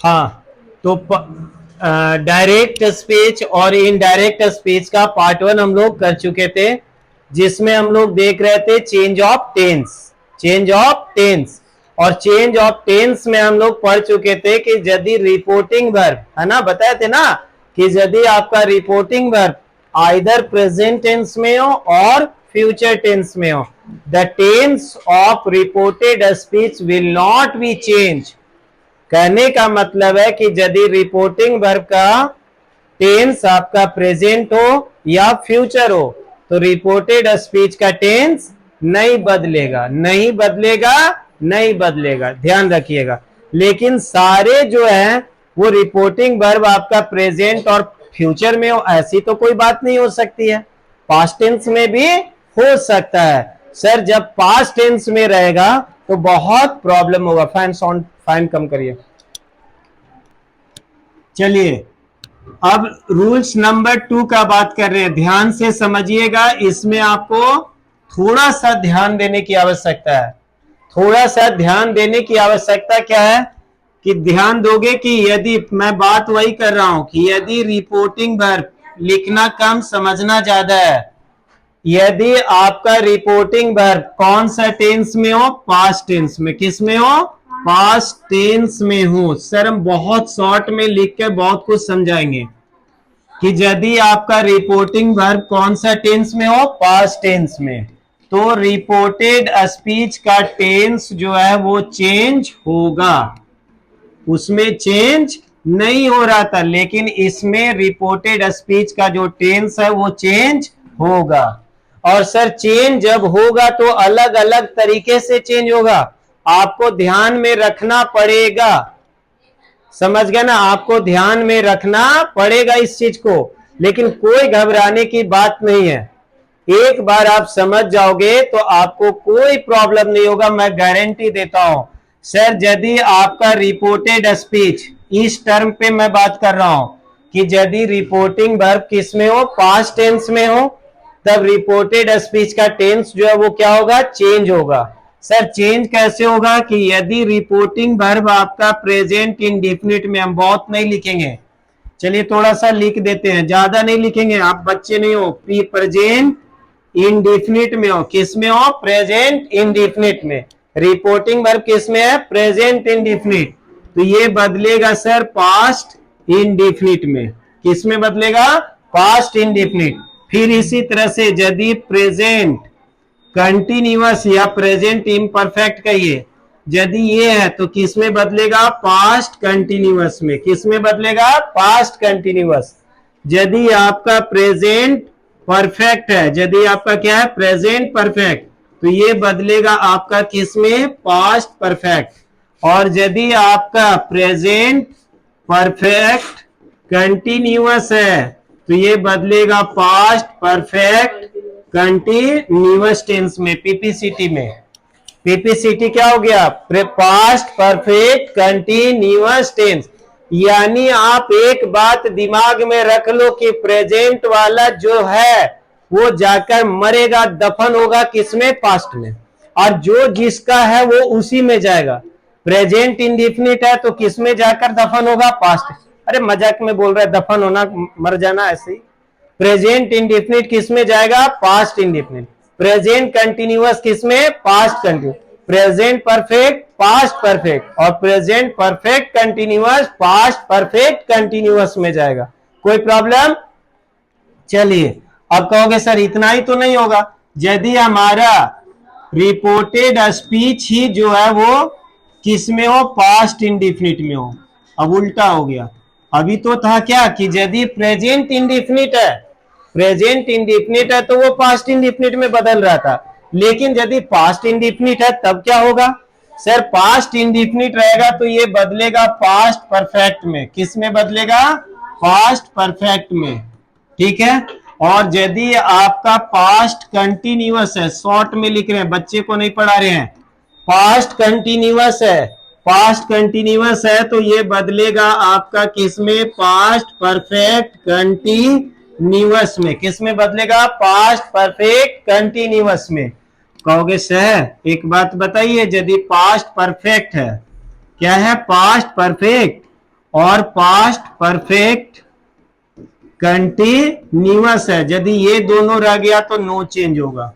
हाँ, तो direct speech और इनडायरेक्ट स्पीच का पार्ट 1 हम लोग कर चुके थे, जिसमें हम लोग देख रहे थे change of tense. Change of tense और चेंज ऑफ टेंस में हम लोग पढ़ चुके थे कि यदि रिपोर्टिंग वर्ब है ना, बताए थे ना कि यदि आपका reporting verb either present tense में हो और फ्यूचर टेंस में हो, the tense of reported speech will not be change. कहने का मतलब है कि यदि रिपोर्टिंग वर्ब का टेंस आपका प्रेजेंट हो या फ्यूचर हो तो रिपोर्टेड स्पीच का टेंस नहीं बदलेगा, नहीं बदलेगा, नहीं बदलेगा, ध्यान रखिएगा। लेकिन सारे जो है वो रिपोर्टिंग वर्ब आपका प्रेजेंट और फ्यूचर में हो, ऐसी तो कोई बात नहीं हो सकती है। पास्ट टेंस में भी हो सकता है। सर जब पास्ट टेंस में रहेगा तो बहुत प्रॉब्लम होगा। फैन साउंड, फैन कम करिए। चलिए अब रूल्स नंबर 2 का बात कर रहे हैं, ध्यान से समझिएगा। इसमें आपको थोड़ा सा ध्यान देने की आवश्यकता है। थोड़ा सा ध्यान देने की आवश्यकता क्या है कि ध्यान दोगे कि यदि मैं बात वही कर रहा हूं कि यदि रिपोर्टिंग वर्ब लिखना कम समझना ज्यादा है, यदि आपका रिपोर्टिंग वर्ब कौन सा टेंस में हो, पास्ट टेंस में, किस में हो, पास्ट टेंस में हो। सर हम बहुत शॉर्ट में लिख के बहुत कुछ समझाएंगे कि यदि आपका रिपोर्टिंग वर्ब कौन सा टेंस में हो, पास्ट टेंस में, तो रिपोर्टेड स्पीच का टेंस जो है वो चेंज होगा। उसमें चेंज नहीं हो रहा था, लेकिन इसमें रिपोर्टेड स्पीच का जो टेंस है वो चेंज होगा। और सर चेंज जब होगा तो अलग अलग तरीके से चेंज होगा, आपको ध्यान में रखना पड़ेगा। समझ गए ना, आपको ध्यान में रखना पड़ेगा इस चीज को। लेकिन कोई घबराने की बात नहीं है, एक बार आप समझ जाओगे तो आपको कोई प्रॉब्लम नहीं होगा, मैं गारंटी देता हूं। सर यदि आपका रिपोर्टेड स्पीच, इस टर्म पे मैं बात कर रहा हूं कि यदि रिपोर्टिंग वर्ब किस में हो, पास्ट टेंस में हो, तब रिपोर्टेड स्पीच का टेंस जो है वो क्या होगा, चेंज होगा। सर चेंज कैसे होगा कि यदि रिपोर्टिंग वर्ब आपका प्रेजेंट इंडेफिनिट में, हम बहुत नहीं लिखेंगे, चलिए थोड़ा सा लिख देते हैं, ज्यादा नहीं लिखेंगे, आप बच्चे नहीं हो, प्रेजेंट इंडेफिनिट में हो, किस में हो, प्रेजेंट इंडेफिनिट में। रिपोर्टिंग वर्ब किस में है, प्रेजेंट इंडेफिनिट, तो ये बदलेगा सर पास्ट इंडेफिनिट में। किस में बदलेगा, पास्ट इंडेफिनिट। फिर इसी तरह से यदि प्रेजेंट कंटिन्यूअस या प्रेजेंट इम्परफेक्ट कहिए, यदि ये है तो किस में बदलेगा, पास्ट कंटिन्यूअस में। किस में बदलेगा, पास्ट कंटिन्यूअस। यदि आपका प्रेजेंट परफेक्ट है, यदि आपका क्या है, प्रेजेंट परफेक्ट, तो ये बदलेगा आपका किस में, पास्ट परफेक्ट। और यदि आपका प्रेजेंट परफेक्ट कंटिन्यूअस है तो ये बदलेगा पास्ट परफेक्ट कंटिन्यूअस टेंस में, पीपीसीटी में। पीपीसीटी क्या हो गया, पास्ट परफेक्ट कंटिन्यूअस टेंस। यानी आप एक बात दिमाग में रख लो कि प्रेजेंट वाला जो है वो जाकर मरेगा, दफन होगा किसमें, पास्ट में, और जो जिसका है वो उसी में जाएगा। प्रेजेंट इंडेफिनिट है तो किसमें जाकर दफन होगा, पास्ट। अरे मजाक में बोल रहा है, दफन होना मर जाना ऐसे ही। प्रेजेंट इंडेफिनिट किसमें जाएगा, पास्ट इंडेफिनिट। प्रेजेंट कंटिन्यूअस किसमें, past continuous. Present perfect, past perfect, और present perfect continuous, past perfect continuous में जाएगा। कोई प्रॉब्लम। चलिए अब कहोगे सर इतना ही तो नहीं होगा, यदि हमारा रिपोर्टेड स्पीच ही जो है वो किस में हो, पास्ट इंडेफिनिट में हो। अब उल्टा हो गया, अभी तो था क्या कि यदि प्रेजेंट इंडेफिनिट है, प्रेजेंट इंडेफिनिट है तो वो पास्ट इंडेफिनिट में बदल रहा था, लेकिन यदि पास्ट इंडेफिनिट है तब क्या होगा, सर पास्ट इंडेफिनिट रहेगा तो ये बदलेगा पास्ट परफेक्ट में। किस में बदलेगा, पास्ट परफेक्ट में, ठीक है। और यदि आपका पास्ट कंटिन्यूअस है, शॉर्ट में लिख रहे हैं, बच्चे को नहीं पढ़ा रहे हैं, पास्ट कंटिन्यूअस है, पास्ट कंटिन्यूअस है तो ये बदलेगा आपका किसमें, पास्ट परफेक्ट कंटिन्यूअस में। किसमें बदलेगा, पास्ट परफेक्ट कंटिन्यूअस में। कहोगे सर एक बात बताइए, यदि पास्ट परफेक्ट है, क्या है, पास्ट परफेक्ट, और पास्ट परफेक्ट कंटिन्यूअस है। यदि ये दोनों रह गया तो नो चेंज होगा।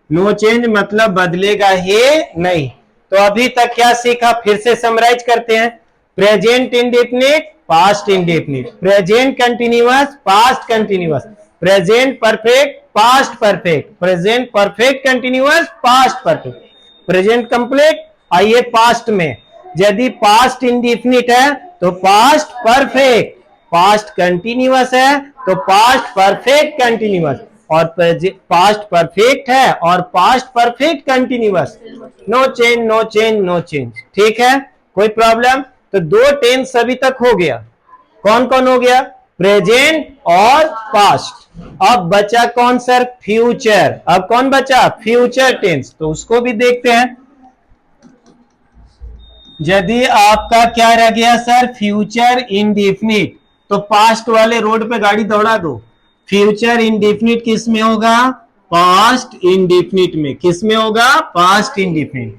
नो चेंज मतलब बदलेगा ही नहीं। तो अभी तक क्या सीखा, फिर से समराइज करते हैं। Present indefinite, past indefinite, present continuous, past continuous, present perfect, past perfect, present perfect continuous, past perfect, present complete. आइए पास्ट में, यदि पास्ट इंडेफिनिट है तो पास्ट परफेक्ट, पास्ट कंटिन्यूअस है तो पास्ट परफेक्ट कंटिन्यूअस, और पास्ट परफेक्ट है और past perfect continuous. No change, no change, no change. ठीक है, कोई प्रॉब्लम? तो दो टेंस अभी तक हो गया। कौन कौन हो गया? प्रेजेंट और पास्ट। अब बचा कौन सर? फ्यूचर। अब कौन बचा? Future tense. तो उसको भी देखते हैं। यदि आपका क्या रह गया सर? फ्यूचर इंडेफिनिट, तो पास्ट वाले रोड पे गाड़ी दौड़ा दो। फ्यूचर इंडेफिनिट किस में होगा? पास्ट इंडेफिनिट में। किस में होगा? Past indefinite.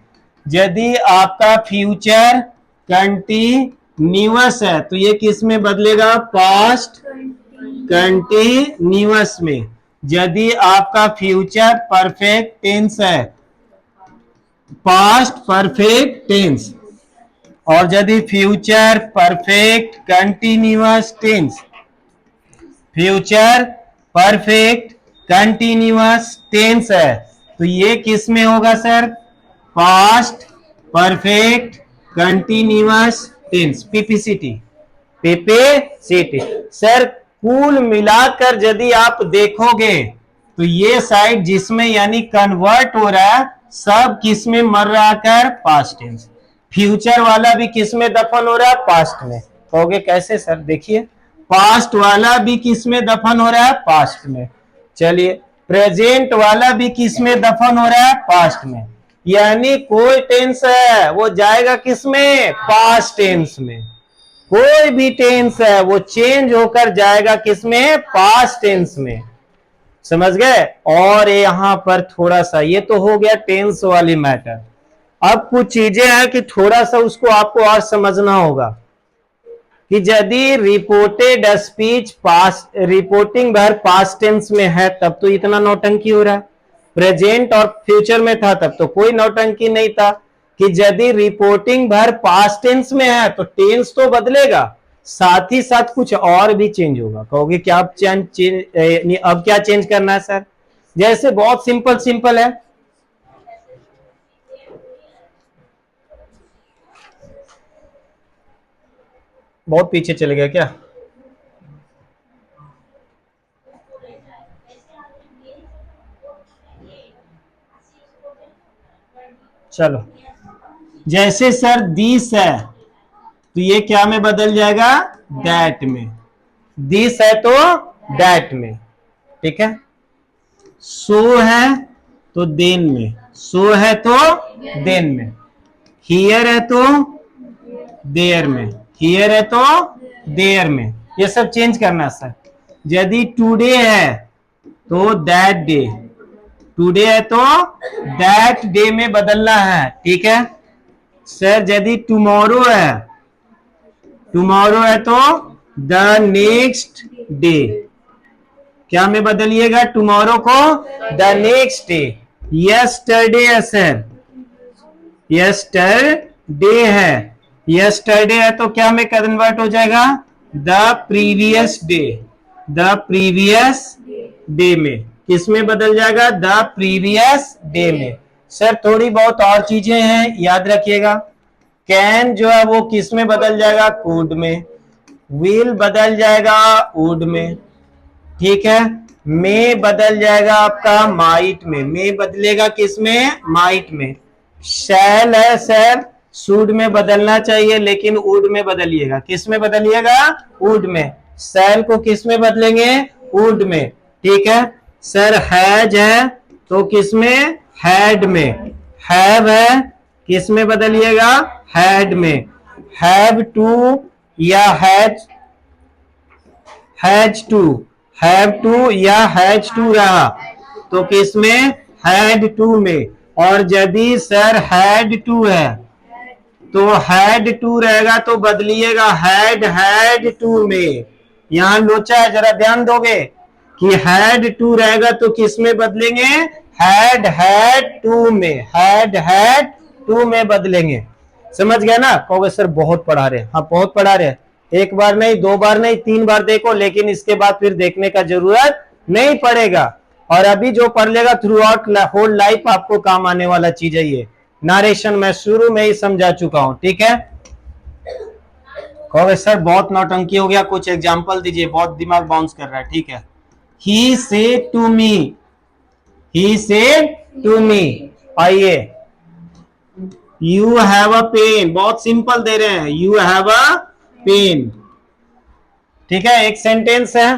यदि आपका फ्यूचर कंटिन्यूअस है तो ये किस में बदलेगा? पास्ट कंटिन्यूअस में। यदि आपका फ्यूचर परफेक्ट टेंस है, पास्ट परफेक्ट टेंस। और यदि future perfect continuous tense, future perfect continuous tense है तो ये किस में होगा sir? Past perfect continuous tense, PPCT, PPCT. Sir कुल मिलाकर यदि आप देखोगे तो ये साइड जिसमें यानी कन्वर्ट हो रहा है सब किस में मर रहा कर? Past tense. फ्यूचर वाला भी किस में दफन हो रहा है? पास्ट में। कहोगे कैसे सर? देखिए, पास्ट वाला भी किस में दफन हो रहा है? पास्ट में। चलिए, प्रेजेंट वाला भी किस में दफन हो रहा है? पास्ट में। यानी कोई टेंस है वो जाएगा किस में? पास्ट टेंस में। कोई भी टेंस है वो चेंज होकर जाएगा किस में? पास्ट टेंस में। समझ गए? और यहां पर थोड़ा सा, ये तो हो गया टेंस वाली मैटर। अब कुछ चीजें हैं कि थोड़ा सा उसको आपको और समझना होगा कि यदि रिपोर्टेड स्पीच पास्ट, रिपोर्टिंग भर पास्ट टेंस में है तब तो इतना नौटंकी हो रहा है। प्रेजेंट और फ्यूचर में था तब तो कोई नौटंकी नहीं था। कि यदि रिपोर्टिंग भर पास्ट टेंस में है तो टेंस तो बदलेगा, साथ ही साथ कुछ और भी चेंज होगा। कहोगे क्या? अब क्या चेंज करना है सर? जैसे बहुत सिंपल सिंपल है। बहुत पीछे चले गया क्या? चलो, जैसे सर दिस है तो ये क्या में बदल जाएगा? दैट में। दिस है तो दैट में। ठीक है। सो है तो देन में, सो है तो देन में। हियर है तो देयर में, हियर है तो देयर में। ये सब चेंज करना सर। यदि टुडे है तो दैट डे, टुडे है तो दैट डे में बदलना है। ठीक है सर। यदि टुमारो है, टुमारो है तो द नेक्स्ट डे। क्या में बदलिएगा टुमारो को? The next day. यस्टरडे है सर, यस्टरडे है, यस्टरडे है तो क्या में कन्वर्ट हो जाएगा? The previous day, the previous day में। किस में बदल जाएगा? द प्रीवियस डे में। सर थोड़ी बहुत और चीजें हैं, याद रखिएगा। कैन जो है वो किस में बदल जाएगा? कुड में। विल बदल जाएगा वुड में। ठीक है। मे बदल जाएगा आपका माइट में, मे बदलेगा किस में? माइट में। शैल है सर, शुड में बदलना चाहिए लेकिन वुड में बदलिएगा। किस में बदलिएगा? वुड में। शैल को किस में बदलेंगे? वुड में। ठीक है सर। हैज है तो किस में? हैड में। हैव है किस में बदलिएगा? हैड में। हैव टू या हैज टू, हैव टू या हैज टू रहा तो किस में? हैड टू में। और यदि सर हैड टू है, तो हैड टू रहेगा तो बदलिएगा हैड टू में। यहां लोचा है, जरा ध्यान दोगे कि हैड टू रहेगा तो किस में बदलेंगे, हैड टू में, हैड टू में बदलेंगे। समझ गए ना? कहोगे सर बहुत पढ़ा रहे। हाँ बहुत पढ़ा रहे, एक बार नहीं, दो बार नहीं, तीन बार देखो, लेकिन इसके बाद फिर देखने का जरूरत नहीं पड़ेगा। और अभी जो पढ़ लेगा थ्रू आउट होल लाइफ आपको काम आने वाला चीज है ये। नारेशन मैं शुरू में ही समझा चुका हूं, ठीक है। कहोगे सर बहुत नौटंकी हो गया, कुछ एग्जाम्पल दीजिए, बहुत दिमाग बाउंस कर रहा है। ठीक है, he said to me, he said to me. आइए, यू हैव अ पेन, बहुत सिंपल दे रहे हैं, यू हैव अ पेन। ठीक है, एक सेंटेंस है,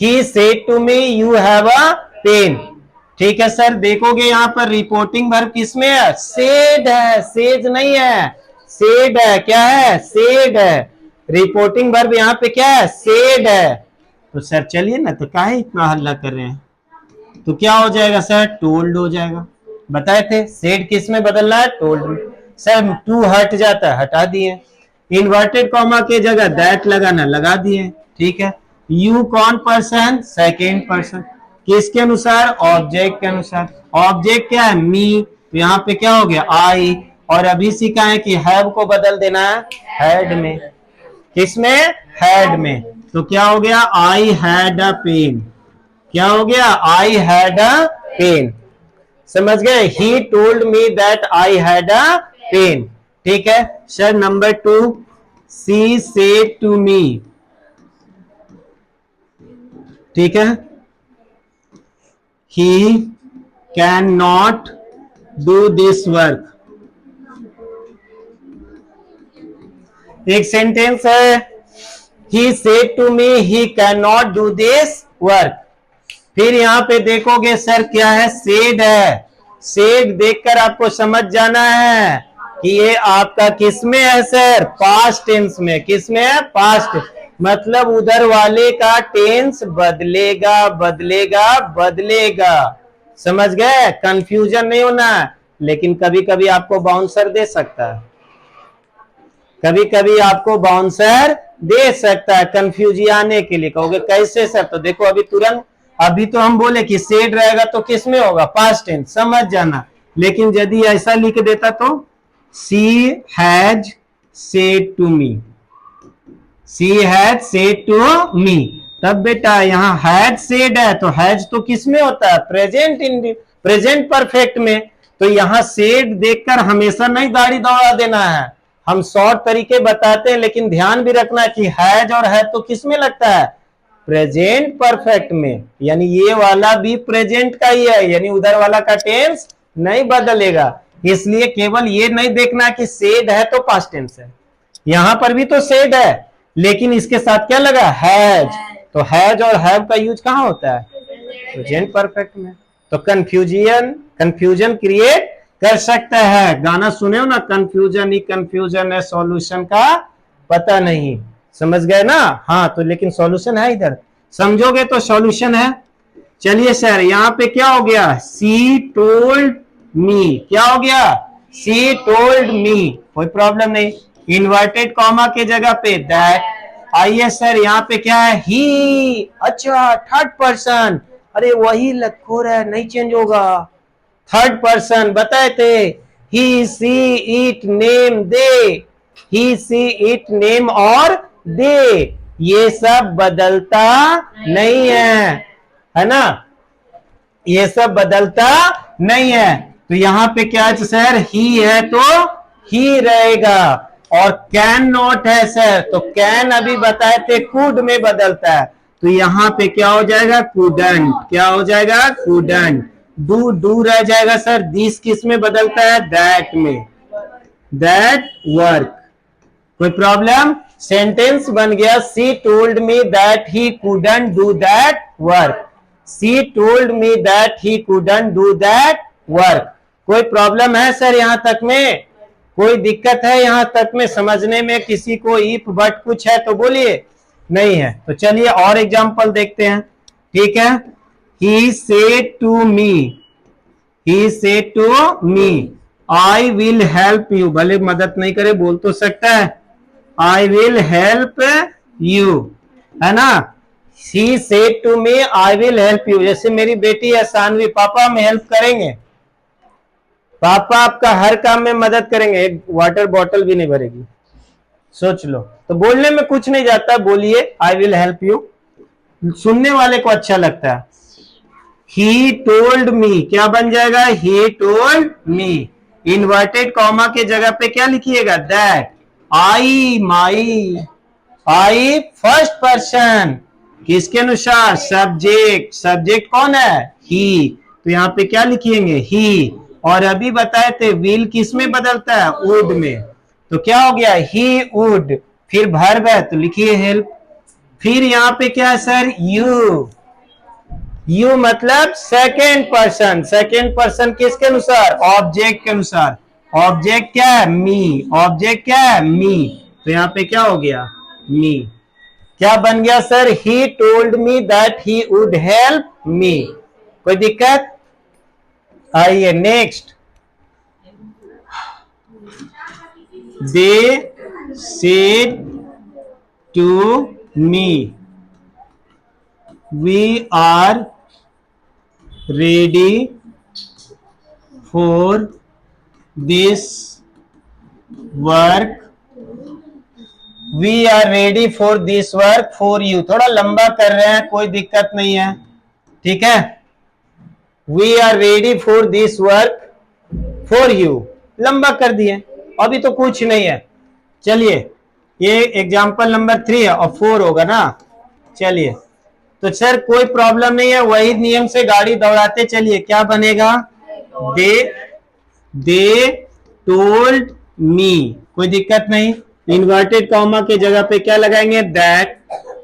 he said to me you have a pen. ठीक है सर, देखोगे यहां पर रिपोर्टिंग वर्ब किसमें है, सेड है, सेज नहीं है, सेड है। क्या है, सेड है। रिपोर्टिंग वर्ब यहां पे क्या है, सेड है। तो सर चलिए ना, तो काहे इतना हल्ला कर रहे हैं, तो क्या हो जाएगा सर, टोल्ड हो जाएगा। बताए थे सेड किस में बदलना है, टोल्ड में। सर टू हट जाता है, हटा दिए। इन्वर्टेड कॉमा के जगह दैट लगाना, लगा दिए। ठीक है, यू कौन पर्सन, सेकेंड पर्सन, किसके अनुसार, ऑब्जेक्ट के अनुसार। ऑब्जेक्ट क्या है, मी, तो यहाँ पे क्या हो गया, आई। और अभी सीखा है कि हैव को बदल देना है हैड में। किसमें, हैड में। तो क्या हो गया, आई हैड अ पेन। क्या हो गया, आई हैड अ पेन। समझ गए, he told me that I had a pen. ठीक है sir, number 2, she said to me. ठीक है, he cannot do this work। एक सेंटेंस है, he said to me he cannot do this work। फिर यहां पे देखोगे सर क्या है, सेड है। सेड देखकर आपको समझ जाना है कि ये आपका किसमें है सर, पास्ट टेंस में। किसमें है, पास्ट, मतलब उधर वाले का टेंस बदलेगा बदलेगा बदलेगा। समझ गए, कंफ्यूजन नहीं होना। लेकिन कभी कभी आपको बाउंसर दे सकता है, कभी कभी आपको बाउंसर दे सकता है कंफ्यूजन आने के लिए। कहोगे कैसे सर, तो देखो अभी तुरंत, अभी तो हम बोले कि सेड रहेगा तो किस में होगा, पास्ट टेंस, समझ जाना। लेकिन यदि ऐसा लिख देता तो she has said to me, she has said to me, तब बेटा यहाँ हैज सेड है तो हैज तो किस में होता है, प्रेजेंट, इन प्रेजेंट परफेक्ट में। तो यहाँ सेड देखकर हमेशा नहीं दाढ़ी दौड़ा देना है, हम शॉर्ट तरीके बताते हैं, लेकिन ध्यान भी रखना कि हैज और है तो किस में लगता है, प्रेजेंट परफेक्ट में। यानी ये वाला भी प्रेजेंट का ही है, यानी उधर वाला का टेंस नहीं बदलेगा। इसलिए केवल ये नहीं देखना कि सेड है तो पास्ट टेंस है, यहां पर भी तो सेड है, लेकिन इसके साथ क्या लगा, हैज। तो हैज और हैव का यूज कहां होता है, प्रेजेंट परफेक्ट में। तो कंफ्यूजन क्रिएट कर सकता है। गाना सुने हो ना, कंफ्यूजन ही कंफ्यूजन है, सॉल्यूशन का पता नहीं। समझ गए ना? हाँ, तो लेकिन सॉल्यूशन है इधर, समझोगे तो सॉल्यूशन है। चलिए सर, यहाँ पे क्या हो गया, सी टोल्ड मी। क्या हो गया, सी टोल्ड मी, कोई प्रॉब्लम नहीं। इन्वर्टेड कॉमा के जगह पे दैट। आइए सर, यहाँ पे क्या है, ही। अच्छा, थर्ड पर्सन, अरे वही लखोर है, नहीं चेंज होगा। थर्ड पर्सन बताए थे, he she it name they, he she it name और दे, ये सब बदलता नहीं है ना, ये सब बदलता नहीं है। तो यहां पे क्या है सर, ही है तो ही रहेगा, और कैन नॉट है सर, तो कैन अभी बताए थे कुड में बदलता है, तो यहां पे क्या हो जाएगा, कुडंट। क्या हो जाएगा, कुडंट। डू रह जाएगा सर, दिस किस में बदलता है, दैट में, दैट वर्क। कोई प्रॉब्लम, सेंटेंस बन गया, सी told me that he couldn't do that work, C told me that he couldn't do that work. कोई प्रॉब्लम है सर यहां तक में, कोई दिक्कत है यहां तक में समझने में, किसी को इफ बट कुछ है तो बोलिए, नहीं है तो चलिए और एग्जांपल देखते हैं। ठीक है, he said to me, he said to me। I will help you, भले मदद नहीं करे बोल तो सकता है, आई विल हेल्प यू, है ना। She said to me I will help you, जैसे मेरी बेटी है सानवी, पापा हम हेल्प करेंगे, पापा आपका हर काम में मदद करेंगे, एक वाटर बॉटल भी नहीं भरेगी, सोच लो। तो बोलने में कुछ नहीं जाता, बोलिए आई विल हेल्प यू, सुनने वाले को अच्छा लगता है। ही टोल्ड मी क्या बन जाएगा, ही टोल्ड मी, इन्वर्टेड कॉमा के जगह पे क्या लिखिएगा, that. I my, I first person, किसके अनुसार, सब्जेक्ट, सब्जेक्ट कौन है, ही, तो यहां पे क्या लिखेंगे, ही। और अभी बताए थे विल किस में बदलता है, वुड में, तो क्या हो गया, ही वुड, फिर वर्ब है तो लिखिए हेल्प। फिर यहाँ पे क्या है सर, यू, यू मतलब सेकेंड पर्सन, सेकेंड पर्सन किसके अनुसार, ऑब्जेक्ट के अनुसार, ऑब्जेक्ट क्या है, मी, ऑब्जेक्ट क्या है, मी, तो यहाँ पे क्या हो गया, मी। क्या बन गया sir, he told me that he would help me, कोई दिक्कत। आइए next, they said to me we are ready for this work, we are ready for this work for you, थोड़ा लंबा कर रहे हैं कोई दिक्कत नहीं है, ठीक है। we are ready for this work for you, लंबा कर दिए, अभी तो कुछ नहीं है। चलिए ये एग्जाम्पल नंबर 3 है और 4 होगा ना, चलिए। तो सर कोई प्रॉब्लम नहीं है, वही नियम से गाड़ी दौड़ाते चलिए, क्या बनेगा, दे टोल्ड मी, कोई दिक्कत नहीं, इन्वर्टेड कॉमा के जगह पे क्या लगाएंगे, दैट।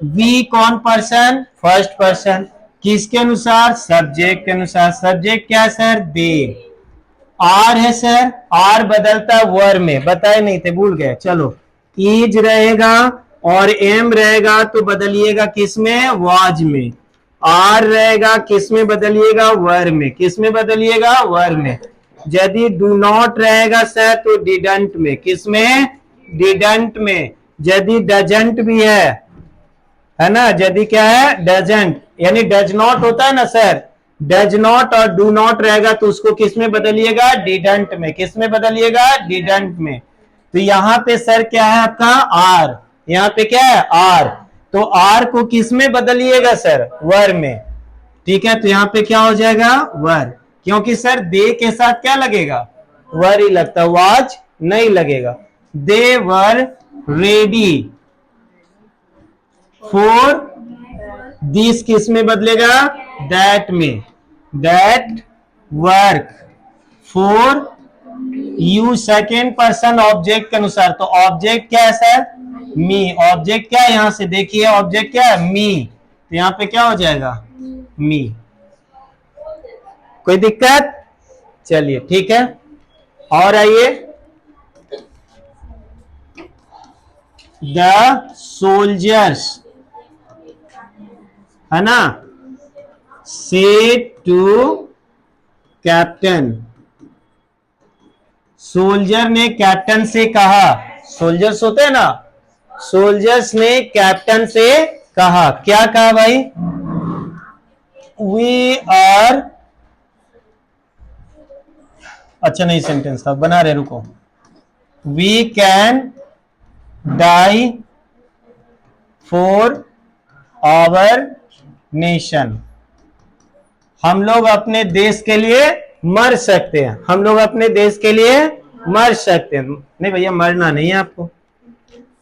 वी कौन पर्सन, फर्स्ट पर्सन, किसके अनुसार, सब्जेक्ट के अनुसार, सब्जेक्ट क्या सर, दे। आर है सर, आर बदलता है वर में, बताए नहीं थे भूल गए, चलो। इज रहेगा और एम रहेगा तो बदलिएगा किसमें, वाज में। आर रहेगा किसमें बदलिएगा, वर में, किसमें बदलिएगा, वर में। यदि डू नॉट रहेगा सर तो डिडंट में, किसमें, डिडंट में। यदि डजंट भी है ना, यदि क्या है, डजंट, यानी डज नॉट होता है ना सर, डज नॉट और डू नॉट रहेगा तो उसको किसमें बदलिएगा, डिडंट में, किसमें बदलिएगा, डिडंट में। तो यहां पे सर क्या है आपका, आर, यहाँ पे क्या है, आर, तो आर को किस में बदलिएगा सर, वर में, ठीक है। तो यहाँ पे क्या हो जाएगा, वर, क्योंकि सर दे के साथ क्या लगेगा, वर ही लगता, वाज नहीं लगेगा। दे वर रेडी फॉर दिस, किस में बदलेगा, दैट में, that work for you, second person object के अनुसार, तो ऑब्जेक्ट क्या है सर, मी, ऑब्जेक्ट क्या है, यहां से देखिए ऑब्जेक्ट क्या है, मी, तो यहां पे क्या हो जाएगा, मी, कोई दिक्कत, चलिए ठीक है। और आइए, द सोल्जर्स, है ना, सेड टू कैप्टन, सोल्जर ने कैप्टन से कहा, सोल्जर्स होते हैं ना, सोल्जर्स ने कैप्टन से कहा, क्या कहा भाई, वी आर, अच्छा नहीं सेंटेंस था, बना रहे, रुको, we can die for our nation, हम लोग अपने देश के लिए मर सकते हैं, हम लोग अपने देश के लिए मर सकते हैं, नहीं भैया मरना नहीं है आपको,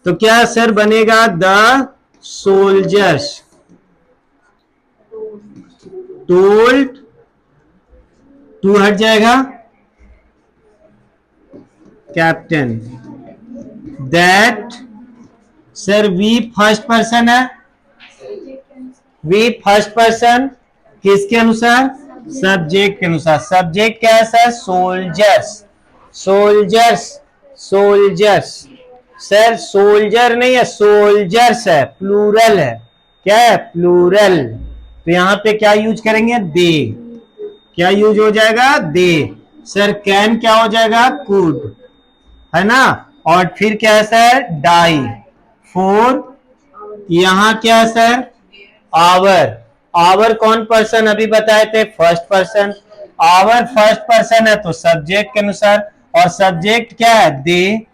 तो क्या सर बनेगा, द सोल्जर्स टोल्ड, टू हट जाएगा, captain, that, sir we first person है, वी फर्स्ट पर्सन किसके अनुसार, सब्जेक्ट के अनुसार, सब्जेक्ट क्या है sir, soldiers, soldiers, soldiers, sir soldier नहीं है, सोल्जर्स है, प्लूरल है, क्या है, प्लूरल, तो यहां पे क्या यूज करेंगे, दे, क्या यूज हो जाएगा, दे, सर कैन क्या हो जाएगा, कुड, है ना। और फिर क्या है सर, डाई। 4 यहां क्या है सर, आवर। आवर कौन पर्सन अभी बताए थे, first person. Our first person है तो सब्जेक्ट के अनुसार, और सब्जेक्ट क्या है, दे।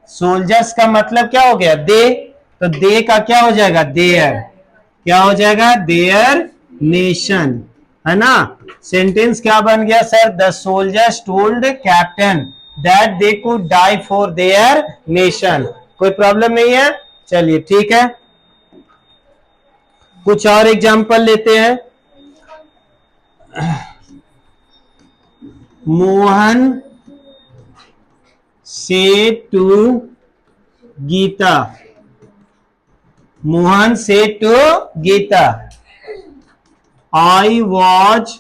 सोल्जर्स का मतलब क्या हो गया, दे, तो दे का क्या हो जाएगा, देयर। क्या हो जाएगा, देयर नेशन, है ना। सेंटेंस क्या बन गया sir, the soldiers told captain that they could die for their nation. कोई प्रॉब्लम नहीं है, चलिए ठीक है। कुछ और एग्जांपल लेते हैं। मोहन से टू गीता, मोहन से to Geeta, I was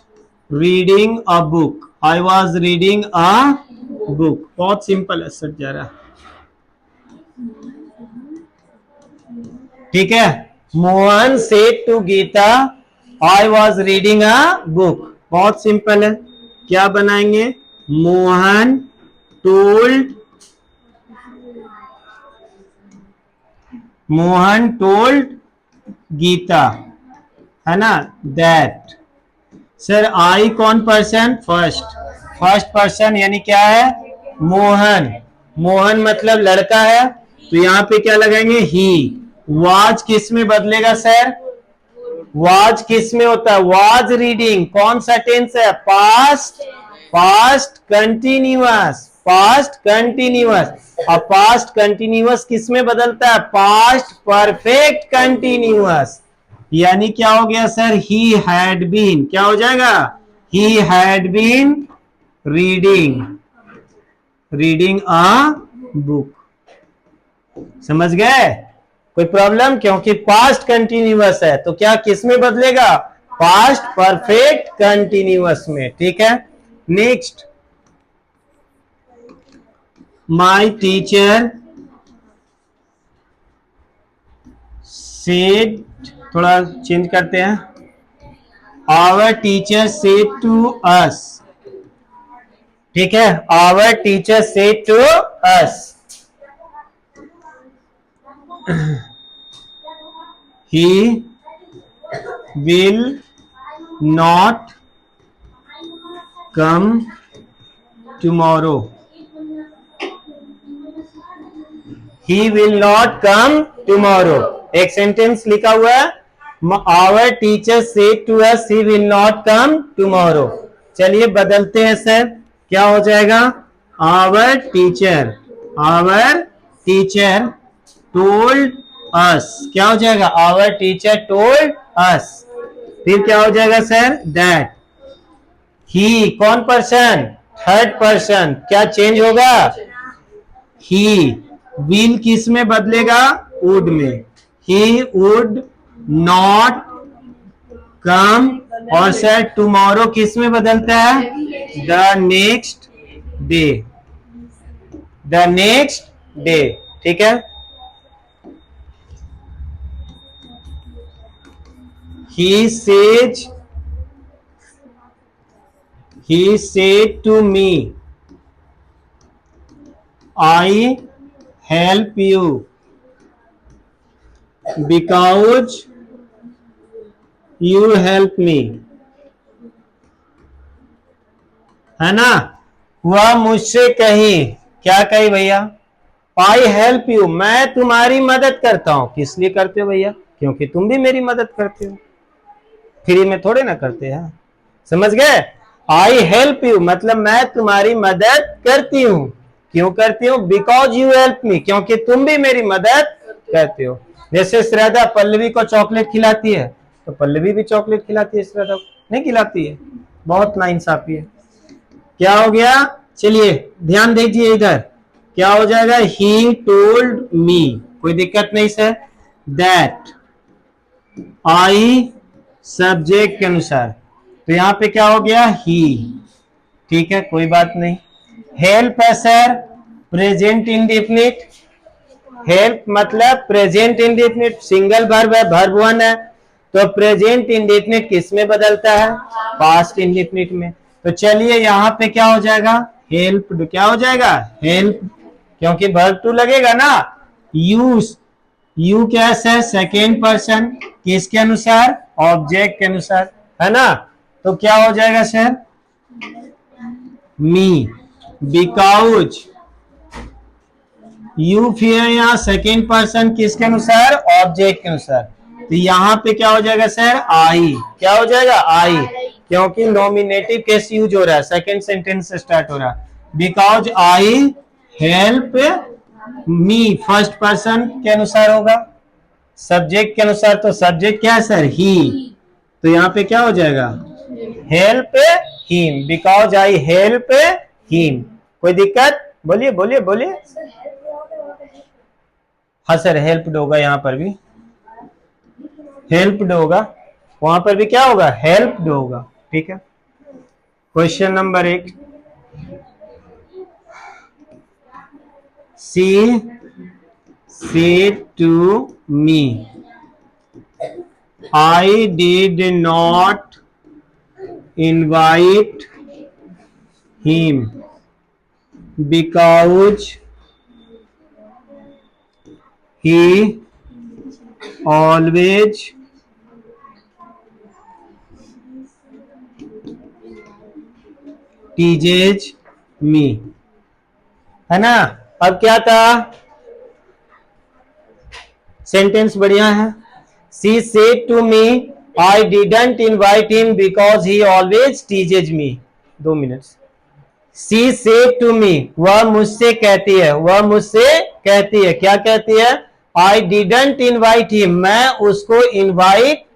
reading a book, I was reading a book। बहुत सिंपल है सर जरा, ठीक है। Mohan said to Geeta I was reading a book, बहुत सिंपल है। क्या बनाएंगे, मोहन टोल्ड, मोहन टोल्ड गीता, है ना, दैट। सर आई कौन पर्सन, फर्स्ट, फर्स्ट पर्सन यानी क्या है, मोहन। मोहन मतलब लड़का है, तो यहां पे क्या लगाएंगे, ही। वाज किस में बदलेगा सर, वाज किस में होता है, वाज रीडिंग, कौन सा टेंस है, past, past continuous, past continuous. अब पास्ट कंटिन्यूअस किस में बदलता है, पास्ट परफेक्ट कंटिन्यूअस। यानी क्या हो गया सर, ही हैड बीन, क्या हो जाएगा, he had been reading, reading a book. समझ गए, कोई प्रॉब्लम, क्योंकि पास्ट कंटिन्यूअस है तो क्या किस में बदलेगा, पास्ट परफेक्ट कंटिन्यूअस में, ठीक है। नेक्स्ट, माय टीचर सेड, थोड़ा चेंज करते हैं, our teacher said to us, ठीक है, our teacher said to us, he will not come tomorrow, he will not come tomorrow। एक सेंटेंस लिखा हुआ है, our teacher said to us he will not come tomorrow। चलिए बदलते हैं सर, क्या हो जाएगा, our teacher, our teacher told us, क्या हो जाएगा, आवर टीचर टोल्ड अस। फिर क्या हो जाएगा सर, दैट। ही कौन पर्सन, थर्ड पर्सन, क्या चेंज होगा, ही। विल किस में बदलेगा, वुड में, ही वुड नॉट कम। और सर टुमारो किस में बदलता है, the next day, the next day, ठीक है। He said to me, I help you because you help me, है ना। वह मुझसे कही, क्या कही भैया, आई हेल्प यू, मैं तुम्हारी मदद करता हूं। किस लिए करते हो भैया, क्योंकि तुम भी मेरी मदद करते हो, फ्री में थोड़े ना करते हैं, समझ गए। आई हेल्प यू मतलब मैं तुम्हारी मदद करती हूँ, क्यों करती हूँ, बिकॉज यू हेल्प मी, क्योंकि तुम भी मेरी मदद करते हो। जैसे श्रद्धा पल्लवी को चॉकलेट खिलाती है, तो पल्लवी भी चॉकलेट खिलाती है श्रद्धा को, नहीं खिलाती है, बहुत नाइंसाफी है। क्या हो गया, चलिए ध्यान दीजिए इधर, क्या हो जाएगा, ही टोल्ड मी, कोई दिक्कत नहीं सर, दैट आई सब्जेक्ट के अनुसार, तो यहां पे क्या हो गया, ही, ठीक है, कोई बात नहीं। हेल्प है सर प्रेजेंट इंडेफिनिट, हेल्प मतलब प्रेजेंट इंडेफिनिट, सिंगल वर्ब है, वर्ब 1 है, तो प्रेजेंट इंडेफिनिट किस में बदलता है, पास्ट इंडेफिनिट में। तो चलिए यहाँ पे क्या हो जाएगा, हेल्प्ड, क्या हो जाएगा, हेल्प, क्योंकि वर्ब टू लगेगा ना। यूज, यू क्या है सर, सेकेंड पर्सन, किसके अनुसार, ऑब्जेक्ट के अनुसार, है ना। तो क्या हो जाएगा सर, मी, बिकॉज, यू फिर यहाँ सेकेंड पर्सन किसके अनुसार, ऑब्जेक्ट के अनुसार। तो यहाँ पे क्या हो जाएगा सर, आई, क्या हो जाएगा, आई, क्योंकि नॉमिनेटिव केस यूज हो रहा है, सेकेंड सेंटेंस से स्टार्ट हो रहा है। Because I help me, first person के अनुसार होगा, सब्जेक्ट के अनुसार। तो सब्जेक्ट क्या है सर, ही, तो यहाँ पे क्या हो जाएगा, help him, because I help him. कोई दिक्कत, बोलिए बोलिए बोलिए। हाँ सर, हेल्प्ड होगा, यहाँ पर भी हेल्प्ड होगा, वहां पर भी क्या होगा, हेल्प्ड होगा, ठीक है। Question number 1, she said to me, I did not invite him because he always teases me, है ना। अब क्या था, सेंटेंस बढ़िया है। She said to me, I didn't invite him because he always teases me। 2 minute. She said to me, वह मुझसे कहती है, वह मुझसे कहती है, क्या कहती है, I didn't invite him, मैं उसको इनवाइट